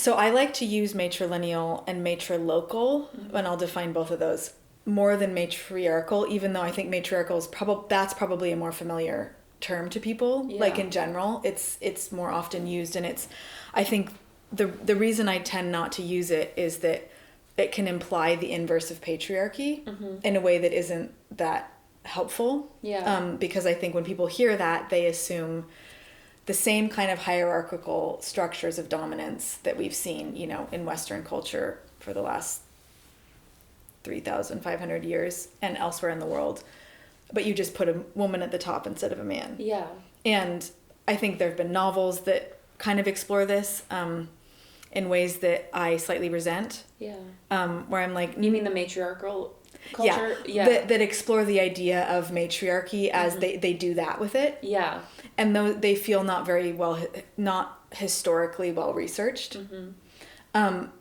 So I like to use matrilineal and matrilocal, and I'll define both of those, more than matriarchal, even though I think matriarchal is that's probably a more familiar term to people. Yeah. Like in general, it's more often used, and I think the reason I tend not to use it is that it can imply the inverse of patriarchy in a way that isn't that helpful. Yeah. Because I think when people hear that, they assume the same kind of hierarchical structures of dominance that we've seen, in Western culture for the last 3,500 years and elsewhere in the world. But you just put a woman at the top instead of a man. Yeah. And I think there have been novels that kind of explore this in ways that I slightly resent. Yeah. Where I'm like... You mean the matriarchal culture? Yeah. That explore the idea of matriarchy as they do that with it. Yeah. And they feel not historically well researched.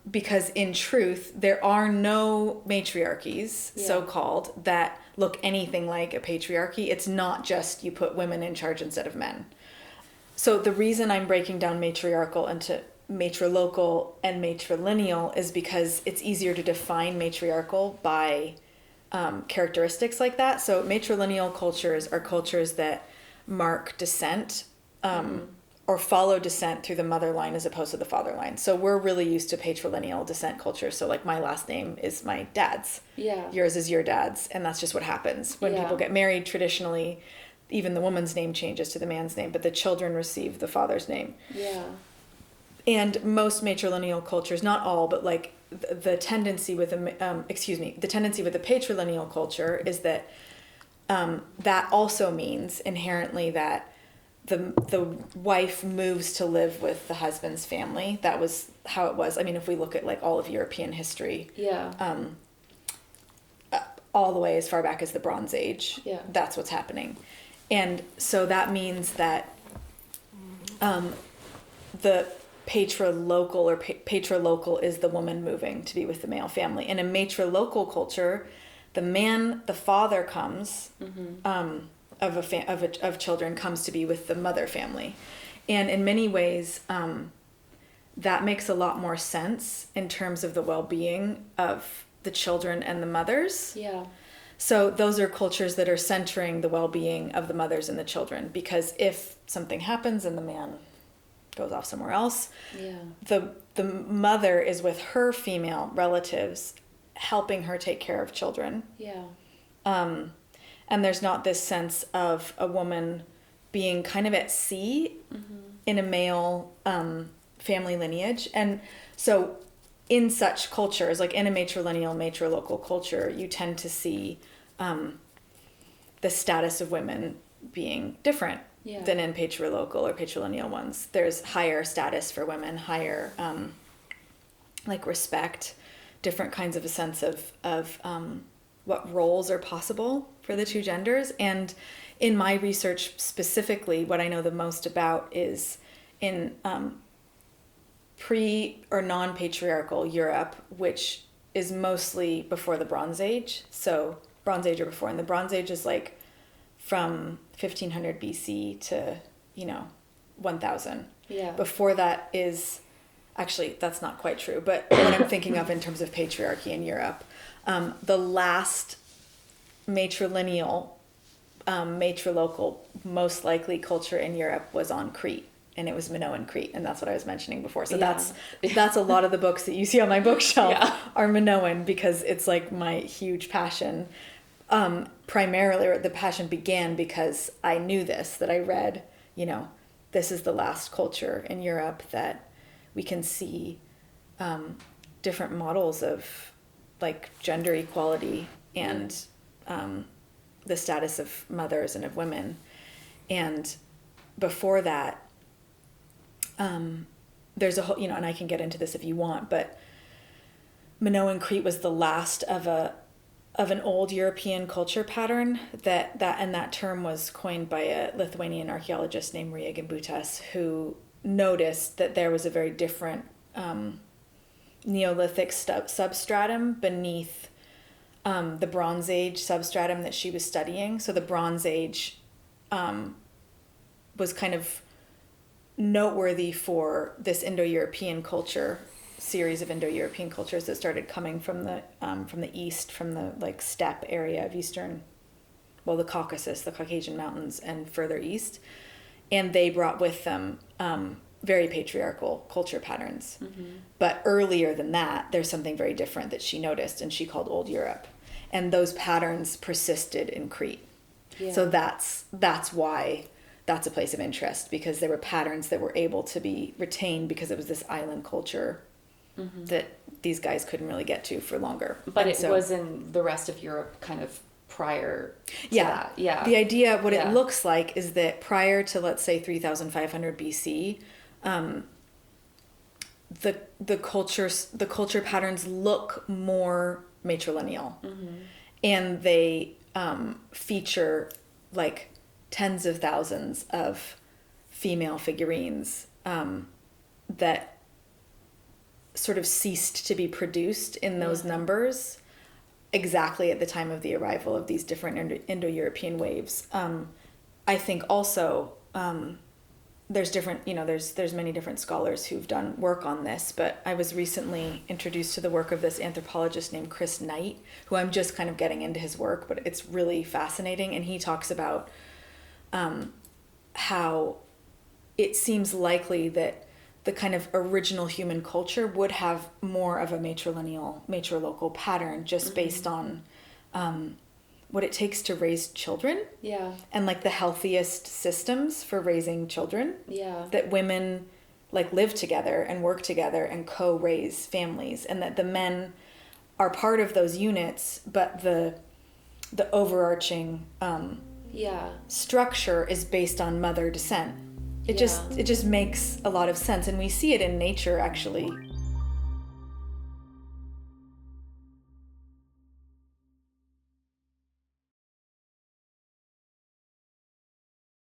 Because in truth, there are no matriarchies, so-called, that look anything like a patriarchy. It's not just you put women in charge instead of men. So the reason I'm breaking down matriarchal into matrilocal and matrilineal is because it's easier to define matriarchal by characteristics like that. So matrilineal cultures are cultures that mark descent or follow descent through the mother line as opposed to the father line. So we're really used to patrilineal descent culture. So like my last name is my dad's. Yeah. Yours is your dad's. And that's just what happens. When people get married, traditionally, even the woman's name changes to the man's name, but the children receive the father's name. Yeah. And most matrilineal cultures, not all, but like the tendency with the patrilineal culture is that that also means inherently that the wife moves to live with the husband's family. That was how it was. I mean, if we look at like all of European history, all the way as far back as the Bronze Age, that's what's happening. And so that means that the patrilocal is the woman moving to be with the male family. In a matrilocal culture, the father comes of children comes to be with the mother family, and in many ways, that makes a lot more sense in terms of the well-being of the children and the mothers. Yeah. So those are cultures that are centering the well-being of the mothers and the children, because if something happens and the man goes off somewhere else, the mother is with her female relatives helping her take care of children. And there's not this sense of a woman being kind of at sea in a male family lineage. And so in such cultures, like in a matrilineal, matrilocal culture, you tend to see the status of women being different than in patrilocal or patrilineal ones. There's higher status for women, higher like respect, different kinds of a sense of what roles are possible for the two genders. And in my research specifically, what I know the most about is in pre or non-patriarchal Europe, which is mostly before the Bronze Age. So Bronze Age or before. And the Bronze Age is like from 1500 BC to, 1000. Yeah. Before that is, actually, that's not quite true, but what I'm thinking of in terms of patriarchy in Europe, the last matrilineal, matrilocal, most likely culture in Europe was on Crete, and it was Minoan Crete, and that's what I was mentioning before. So that's a lot of the books that you see on my bookshelf are Minoan, because it's like my huge passion. Primarily, or the passion began because I knew that I read, this is the last culture in Europe that we can see different models of like gender equality and the status of mothers and of women. And before that, there's a whole, and I can get into this if you want, but Minoan Crete was the last of an old European culture pattern that term was coined by a Lithuanian archaeologist named Maria Gimbutas, who noticed that there was a very different Neolithic substratum beneath the Bronze Age substratum that she was studying. So the Bronze Age was kind of noteworthy for this Indo-European culture, series of Indo-European cultures that started coming from the east, from the like steppe area of the Caucasus, the Caucasian Mountains, and further east, and they brought with them very patriarchal culture patterns. Mm-hmm. But earlier than that, there's something very different that she noticed, and she called Old Europe, and those patterns persisted in Crete. Yeah. So that's why that's a place of interest, because there were patterns that were able to be retained because it was this island culture mm-hmm. that these guys couldn't really get to for longer. But it was in the rest of Europe kind of prior to that. Yeah. The idea, what it looks like is that prior to, let's say, 3,500 BC, the culture patterns look more matrilineal. Mm-hmm. And they feature like tens of thousands of female figurines that sort of ceased to be produced in those numbers exactly at the time of the arrival of these different Indo-European waves. I think also there's different, there's many different scholars who've done work on this, but I was recently introduced to the work of this anthropologist named Chris Knight, who I'm just kind of getting into his work, but it's really fascinating. And he talks about how it seems likely that the kind of original human culture would have more of a matrilocal pattern just mm-hmm. based on what it takes to raise children. Yeah. And like the healthiest systems for raising children. Yeah. That women like live together and work together and co-raise families, and that the men are part of those units, but the overarching structure is based on mother descent. It just makes a lot of sense, and we see it in nature actually.